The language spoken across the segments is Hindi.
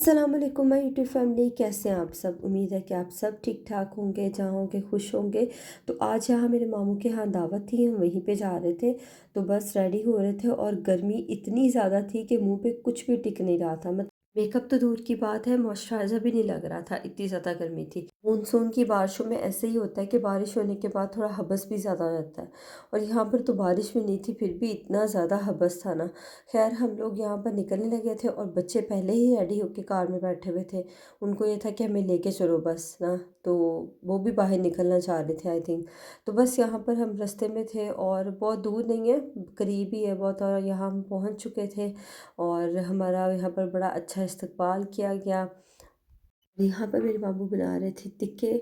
अस्सलाम वालेकुम माय यूट्यूब फैमिली, कैसे हैं आप सब। उम्मीद है कि आप सब ठीक ठाक होंगे, जहाँ होंगे खुश होंगे। तो आज यहाँ मेरे मामू के यहाँ दावत थी, हम वहीं पे जा रहे थे। तो बस रेडी हो रहे थे और गर्मी इतनी ज़्यादा थी कि मुंह पे कुछ भी टिक नहीं रहा था। मतलब मेकअप तो दूर की बात है, मॉइस्चराइज़र भी नहीं लग रहा था, इतनी ज़्यादा गर्मी थी। मानसून की बारिशों में ऐसे ही होता है कि बारिश होने के बाद थोड़ा हबस भी ज़्यादा हो जाता है। और यहाँ पर तो बारिश भी नहीं थी, फिर भी इतना ज़्यादा हबस था ना। खैर हम लोग यहाँ पर निकलने लगे थे और बच्चे पहले ही रेडी होके कार में बैठे हुए थे। उनको ये था कि हमें लेके चलो बस ना, तो वो भी बाहर निकलना चाह रहे थे आई थिंक। तो बस यहाँ पर हम रास्ते में थे और बहुत दूर नहीं है, करीब ही है बहुत, और यहाँ हम पहुँच चुके थे। और हमारा यहाँ पर बड़ा अच्छा इस्तकबाल किया गया। यहाँ पर मेरे मामू बना रहे थे टिक्के।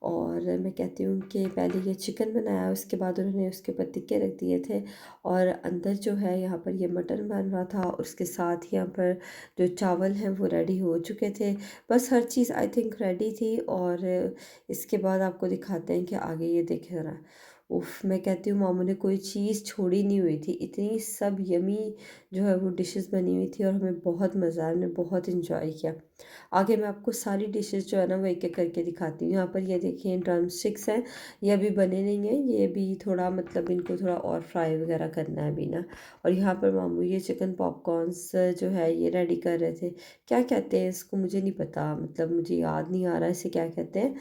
और मैं कहती हूँ कि पहले ये चिकन बनाया, उसके बाद उन्होंने उसके ऊपर टिक्के रख दिए थे। और अंदर जो है यहाँ पर ये मटन बन रहा था, और उसके साथ ही यहाँ पर जो चावल हैं वो रेडी हो चुके थे। बस हर चीज़ आई थिंक रेडी थी। और इसके बाद आपको दिखाते हैं कि आगे ये देखे ज़रा। उफ़, मैं कहती हूँ मामू ने कोई चीज़ छोड़ी नहीं हुई थी, इतनी सब यमी जो है वो डिशेस बनी हुई थी और हमें बहुत मज़ा आया, हमने बहुत इंजॉय किया। आगे मैं आपको सारी डिशेस जो है ना वो एक-एक करके दिखाती हूँ। यहाँ पर ये देखिए ड्रम स्टिक्स हैं, ये अभी बने नहीं हैं, ये भी थोड़ा मतलब इनको थोड़ा और फ्राई वगैरह करना है अभी ना। और यहाँ पर मामू ये चिकन पॉपकॉर्न्स जो है ये रेडी कर रहे थे। क्या कहते हैं इसको मुझे नहीं पता, मतलब मुझे याद नहीं आ रहा है इसे क्या कहते हैं।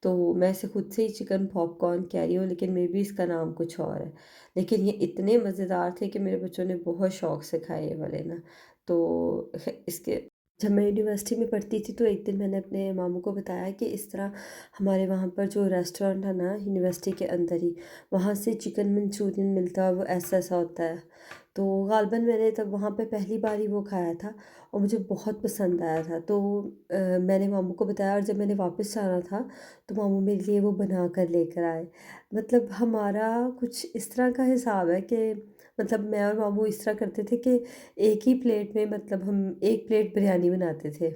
तो मैं इसे खुद से ही चिकन पॉपकॉर्न कह रही हूँ, लेकिन मे बी इसका नाम कुछ और है। लेकिन ये इतने मज़ेदार थे कि मेरे बच्चों ने बहुत शौक से खाए ये वाले ना। तो इसके जब मैं यूनिवर्सिटी में पढ़ती थी तो एक दिन मैंने अपने मामू को बताया कि इस तरह हमारे वहाँ पर जो रेस्टोरेंट है ना यूनिवर्सिटी के अंदर ही, वहाँ से चिकन मंचूरियन मिलता है, वो ऐसा ऐसा होता है। तो ग़ालिबन मैंने तब वहाँ पे पहली बार ही वो खाया था और मुझे बहुत पसंद आया था। तो मैंने मामू को बताया, और जब मैंने वापस जाना था तो मामू मेरे लिए वो बना कर लेकर आए। मतलब हमारा कुछ इस तरह का हिसाब है कि मतलब मैं और मामू इस तरह करते थे कि एक ही प्लेट में, मतलब हम एक प्लेट बिरयानी बनाते थे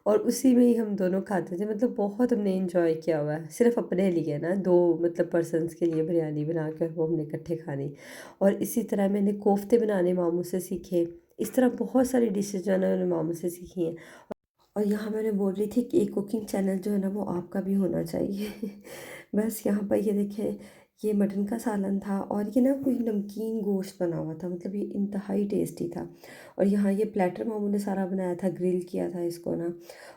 और उसी में ही हम दोनों खाते थे। मतलब बहुत हमने एंजॉय किया हुआ है, सिर्फ अपने लिए ना, दो मतलब पर्सन्स के लिए बिरयानी बनाकर वो हमने इकट्ठे खानी। और इसी तरह मैंने कोफ्ते बनाने मामू से सीखे। इस तरह बहुत सारी डिशेज जो है ना मैंने मामू से सीखी हैं। और यहाँ मैंने बोल रही थी कि एक कुकिंग चैनल जो है ना वो आपका भी होना चाहिए बस यहाँ पर ये देखें, ये मटन का सालन था और ये ना कोई नमकीन गोश्त बना हुआ था, मतलब ये इंतहाई टेस्टी था। और यहाँ ये प्लेटर मामू ने सारा बनाया था, ग्रिल किया था इसको ना।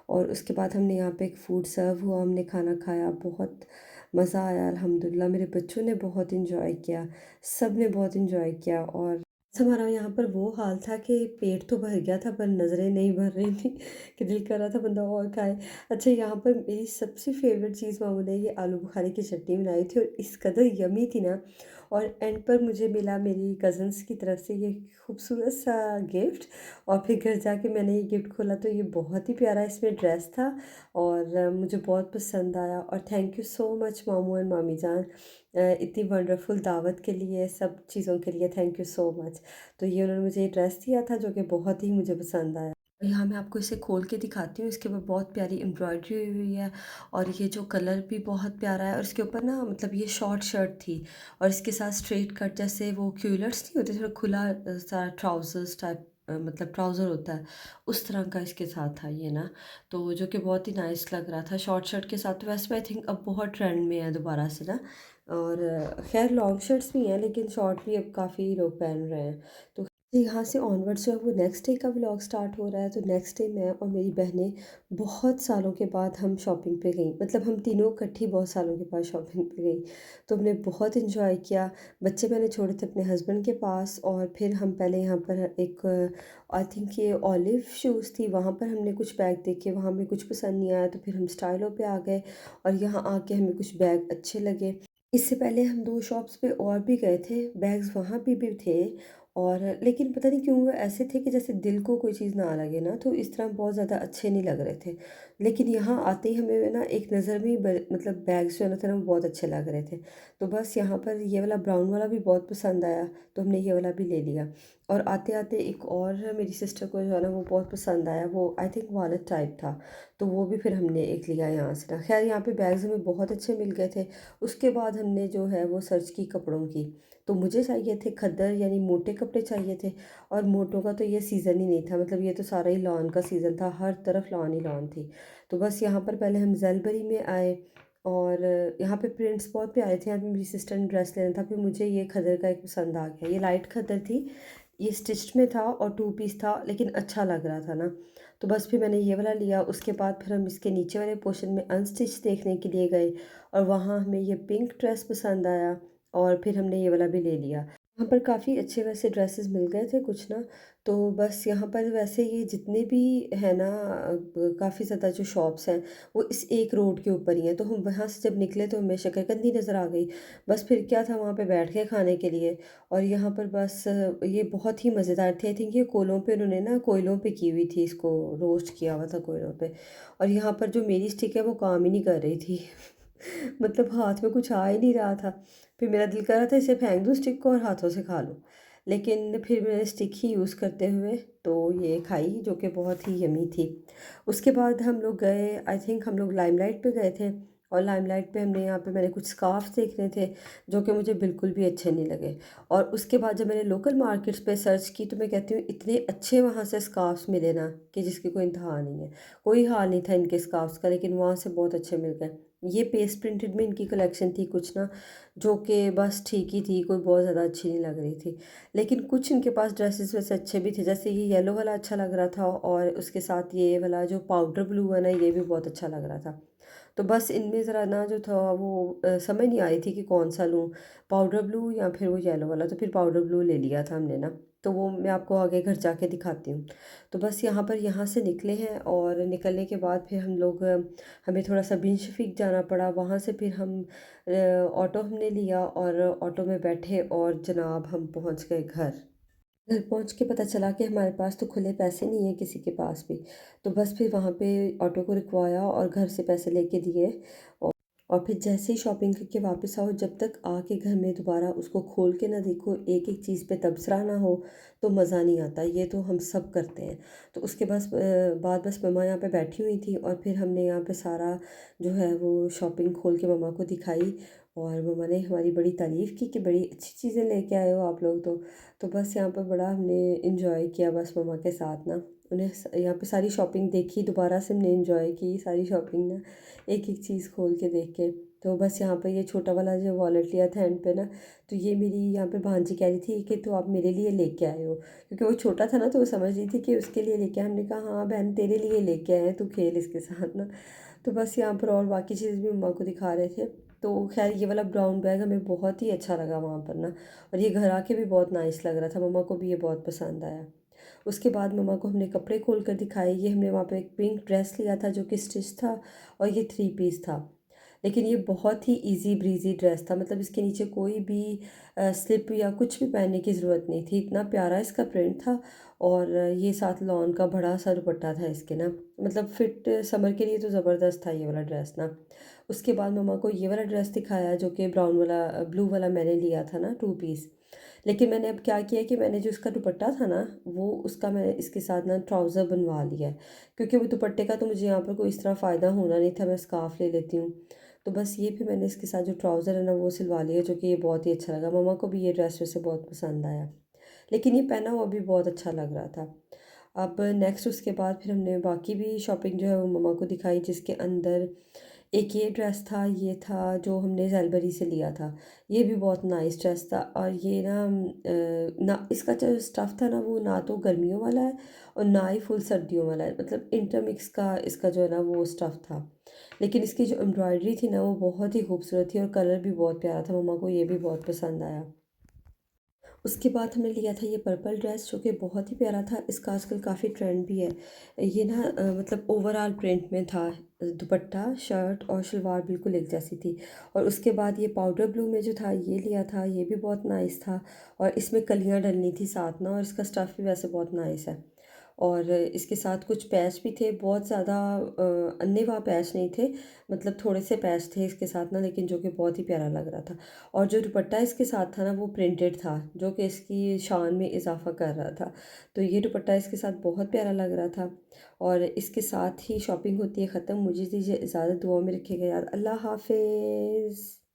और उसके बाद हमने यहाँ पे एक फूड सर्व हुआ, हमने खाना खाया, बहुत मज़ा आया अल्हम्दुलिल्लाह। मेरे बच्चों ने बहुत इंजॉय किया, सब ने बहुत इंजॉय किया। और हमारा यहाँ पर वो हाल था कि पेट तो भर गया था पर नज़रें नहीं भर रही थी कि दिल कर रहा था बंदा और खाए। अच्छा, यहाँ पर मेरी सबसे फेवरेट चीज़ मामू ने ये आलू बुखारे की चटनी बनाई थी और इस कदर यमी थी ना। और एंड पर मुझे मिला मेरी कज़न्स की तरफ से ये खूबसूरत सा गिफ्ट। और फिर घर जाके मैंने ये गिफ्ट खोला तो ये बहुत ही प्यारा इसमें ड्रेस था और मुझे बहुत पसंद आया। और थैंक यू सो मच मामू एंड मामी जान, इतनी वंडरफुल दावत के लिए, सब चीज़ों के लिए थैंक यू सो मच। तो ये उन्होंने मुझे ये ड्रेस दिया था जो कि बहुत ही मुझे पसंद आया। और यहाँ मैं आपको इसे खोल के दिखाती हूँ, इसके ऊपर बहुत प्यारी एम्ब्रॉयडरी हुई हुई है। और ये जो कलर भी बहुत प्यारा है, और इसके ऊपर ना मतलब ये शॉर्ट शर्ट थी और इसके साथ स्ट्रेट कट, जैसे वो क्यूलर्स नहीं होते, थोड़ा खुला सा ट्राउज़र्स टाइप, मतलब ट्राउज़र होता है, उस तरह का इसके साथ था ये ना। तो जो कि बहुत ही नाइस लग रहा था शॉर्ट शर्ट के साथ। तो वैसे आई थिंक अब बहुत ट्रेंड में है दोबारा से ना। और खैर लॉन्ग शर्ट्स भी हैं लेकिन शॉर्ट भी अब काफ़ी लोग पहन रहे हैं। तो यहाँ से ऑनवर्ड्स जो है वो नेक्स्ट डे का व्लॉग स्टार्ट हो रहा है। तो नेक्स्ट डे मैं और मेरी बहनें बहुत सालों के बाद हम शॉपिंग पे गई, मतलब हम तीनों इकट्ठी बहुत सालों के बाद शॉपिंग पे गई। तो हमने बहुत इंजॉय किया। बच्चे मैंने छोड़े थे अपने हस्बैंड के पास, और फिर हम पहले यहाँ पर एक आई थिंक ये ऑलिव शूज़ थी, वहाँ पर हमने कुछ बैग देखे, वहाँ हमें कुछ पसंद नहीं आया तो फिर हम स्टाइलो पे आ गए। और यहाँ आके हमें कुछ बैग अच्छे लगे। इससे पहले हम 2 शॉप्स पे और भी गए थे, बैग्स वहाँ पे भी थे। और लेकिन पता नहीं क्यों वो ऐसे थे कि जैसे दिल को कोई चीज़ ना लगे ना, तो इस तरह बहुत ज़्यादा अच्छे नहीं लग रहे थे। लेकिन यहाँ आते ही हमें ना एक नज़र में ही मतलब बैग्स जो है ना वो बहुत अच्छे लग रहे थे। तो बस यहाँ पर ये वाला ब्राउन वाला भी बहुत पसंद आया, तो हमने ये वाला भी ले लिया। और आते-आते एक और मेरी सिस्टर को जो है ना वो बहुत पसंद आया, वो आई थिंक वॉलेट टाइप था, तो वो भी फिर हमने एक लिया यहाँ से ना। ख़ैर यहाँ पे बैग्स हमें बहुत अच्छे मिल गए थे। उसके बाद हमने जो है वो सर्च की कपड़ों की, तो मुझे चाहिए थे खद्दर यानी मोटे कपड़े चाहिए थे। और मोटों का तो ये सीज़न ही नहीं था, मतलब ये तो सारा ही लॉन का सीज़न था, हर तरफ लॉन ही लॉन थी। तो बस यहाँ पर पहले हम ज़ेलबरी में आए और यहाँ पे प्रिंट्स बहुत प्यारे थे। यहाँ पे मेरी सिस्टर ने ड्रेस लेना था, फिर मुझे ये खद्दर का एक पसंद आ गया। ये लाइट खद्दर थी, ये स्टिच्ड में था और 2 पीस था, लेकिन अच्छा लग रहा था ना। तो बस फिर मैंने ये वाला लिया। उसके बाद फिर हम इसके नीचे वाले पोर्शन में अनस्टिच देखने के लिए गए और वहाँ हमें ये पिंक ड्रेस पसंद आया और फिर हमने ये वाला भी ले लिया। यहाँ पर काफ़ी अच्छे वैसे ड्रेसेस मिल गए थे कुछ ना। तो बस यहाँ पर वैसे ये जितने भी है ना काफ़ी ज़्यादा जो शॉप्स हैं वो इस एक रोड के ऊपर ही हैं। तो हम वहाँ से जब निकले तो हमें शकरकंदी नज़र आ गई। बस फिर क्या था वहाँ पे बैठ के खाने के लिए। और यहाँ पर बस ये बहुत ही मज़ेदार थी। आई थिंक ये कोयलों पे उन्होंने ना कोयलों पे की हुई थी, इसको रोस्ट किया हुआ था कोयलों पे। और यहाँ पर जो मेरी स्टिक है वो काम ही नहीं कर रही थी। मतलब हाथ में कुछ आ ही नहीं रहा था। फिर मेरा दिल कर रहा था इसे फेंक दूँ स्टिक को और हाथों से खा लूँ। लेकिन फिर मैंने स्टिक ही यूज़ करते हुए तो ये खाई, जो कि बहुत ही यम्मी थी। उसके बाद हम लोग गए, आई थिंक हम लोग लाइमलाइट पे गए थे। और लाइमलाइट पे हमने यहाँ पे मैंने कुछ स्कार्फ़्स देखने थे, जो कि मुझे बिल्कुल भी अच्छे नहीं लगे। और उसके बाद जब मैंने लोकल मार्केट्स पे सर्च की तो मैं कहती हूँ इतने अच्छे वहाँ से स्कार्फ़्स मिले ना कि जिसकी कोई इंतहा नहीं है। कोई हाल नहीं था इनके स्कार्फ़्स का, लेकिन वहाँ से बहुत अच्छे मिल गए। ये पेस्ट प्रिंटेड में इनकी कलेक्शन थी कुछ ना, जो कि बस ठीक ही थी, कोई बहुत ज़्यादा अच्छी नहीं लग रही थी। लेकिन कुछ इनके पास ड्रेसेस वैसे अच्छे भी थे, जैसे ये येलो वाला अच्छा लग रहा था और उसके साथ ये वाला जो पाउडर ब्लू है ना ये भी बहुत अच्छा लग रहा था। तो बस इनमें ज़रा ना जो था वो समझ नहीं आ रही थी कि कौन सा लूँ, पाउडर ब्लू या फिर वो येलो वाला। तो फिर पाउडर ब्लू ले लिया था हमने ना, तो वो मैं आपको आगे घर जाके दिखाती हूँ। तो बस यहाँ से निकले हैं और निकलने के बाद फिर हम लोग हमें थोड़ा-सा बिन शफ़ीक जाना पड़ा। वहाँ से फिर हम ऑटो हमने लिया और ऑटो में बैठे और जनाब हम पहुँच गए घर। घर पहुँच के पता चला कि हमारे पास तो खुले पैसे नहीं हैं किसी के पास भी। तो बस फिर वहाँ पे ऑटो को रुकवाया और घर से पैसे लेके दिए। औ और फिर जैसे ही शॉपिंग करके वापस आओ, जब तक आके घर में दोबारा उसको खोल के ना देखो, एक-एक चीज़ पे तबसरा ना हो, तो मज़ा नहीं आता। ये तो हम सब करते हैं। तो उसके बाद बस मम्मा यहाँ पे बैठी हुई थी और फिर हमने यहाँ पे सारा जो है वो शॉपिंग खोल के मम्मा को दिखाई। और मम्मा ने हमारी बड़ी तारीफ़ की कि बड़ी अच्छी चीज़ें लेके आए हो आप लोग तो। तो बस यहाँ पर बड़ा हमने इन्जॉय किया बस मम्मा के साथ ना। उन्हें यहाँ पे सारी शॉपिंग देखी, दोबारा से हमने इन्जॉय की सारी शॉपिंग ना, एक एक चीज़ खोल के देख के। तो बस यहाँ पे ये छोटा वाला जो वॉलेट लिया था एंड पे ना, तो ये मेरी यहाँ पे भांजी कह रही थी कि तो आप मेरे लिए लेके आए हो, क्योंकि वो छोटा था ना तो वो समझ रही थी कि उसके लिए लेके आए। हमने कहा हाँ बहन तेरे लिए लेके आए हैं, तू खेल इसके साथ ना। तो बस यहाँ पर और बाकी चीज़ भी मम्मा को दिखा रहे थे। तो खैर ये वाला ब्राउन बैग हमें बहुत ही अच्छा लगा वहाँ पर ना, और ये घर आके भी बहुत नाइस लग रहा था। मम्मा को भी ये बहुत पसंद आया। उसके बाद मम्मा को हमने कपड़े खोल कर दिखाए। ये हमने वहाँ पे एक पिंक ड्रेस लिया था जो कि स्टिच था और ये 3 पीस था। लेकिन ये बहुत ही ईज़ी ब्रीज़ी ड्रेस था, मतलब इसके नीचे कोई भी स्लिप या कुछ भी पहनने की ज़रूरत नहीं थी। इतना प्यारा इसका प्रिंट था और ये साथ लॉन का बड़ा सा दुपट्टा था इसके ना, मतलब फिट समर के लिए तो ज़बरदस्त था ये वाला ड्रेस ना। उसके बाद मम्मा को ये वाला ड्रेस दिखाया जो कि ब्राउन वाला ब्लू वाला मैंने लिया था ना 2 पीस। लेकिन मैंने अब क्या किया कि मैंने जो इसका दुपट्टा था ना, वो उसका मैंने इसके साथ ना ट्राउज़र बनवा लिया है। क्योंकि वो दुपट्टे का तो मुझे यहाँ पर कोई इस तरह फ़ायदा होना नहीं था, मैं स्कार्फ़ ले लेती हूँ। तो बस ये फिर मैंने इसके साथ जो ट्राउज़र है ना वो सिलवा लिया, जो कि ये बहुत ही अच्छा लगा। मम्मा को भी ये ड्रेस वैसे बहुत पसंद आया। लेकिन ये पहना हुआ भी बहुत अच्छा लग रहा था। अब नेक्स्ट उसके बाद फिर हमने बाकी भी शॉपिंग जो है वो मम्मा को दिखाई, जिसके अंदर एक ये ड्रेस था, ये था जो हमने ज़ेलबरी से लिया था। ये भी बहुत नाइस ड्रेस था और ये ना ना इसका जो स्टफ़ था ना वो ना तो गर्मियों वाला है और ना ही फुल सर्दियों वाला है, मतलब इंटरमिक्स का इसका जो है ना वो स्टफ़ था। लेकिन इसकी जो एम्ब्रॉयडरी थी ना वो बहुत ही खूबसूरत थी और कलर भी बहुत प्यारा था। मम्मा को ये भी बहुत पसंद आया। उसके बाद हमने लिया था ये पर्पल ड्रेस, जो कि बहुत ही प्यारा था। इसका आजकल काफ़ी ट्रेंड भी है। ये ना मतलब ओवरऑल प्रिंट में था। दुपट्टा, शर्ट और शलवार बिल्कुल एक जैसी थी। और उसके बाद ये पाउडर ब्लू में जो था ये लिया था, ये भी बहुत नाइस था। और इसमें कलियाँ डलनी थी साथ ना, और इसका स्टफ़ भी वैसे बहुत नाइस है। और इसके साथ कुछ पैच भी थे, बहुत ज़्यादा अन्नेवाह पैच नहीं थे, मतलब थोड़े से पैच थे इसके साथ ना, लेकिन जो कि बहुत ही प्यारा लग रहा था। और जो दुपट्टा इसके साथ था ना वो प्रिंटेड था, जो कि इसकी शान में इजाफा कर रहा था। तो ये दुपट्टा इसके साथ बहुत प्यारा लग रहा था। और इसके साथ ही शॉपिंग होती है ख़त्म। मुझे दीजिए इजाज़त, दुआ में रखिएगा यार। अल्लाह हाफिज़।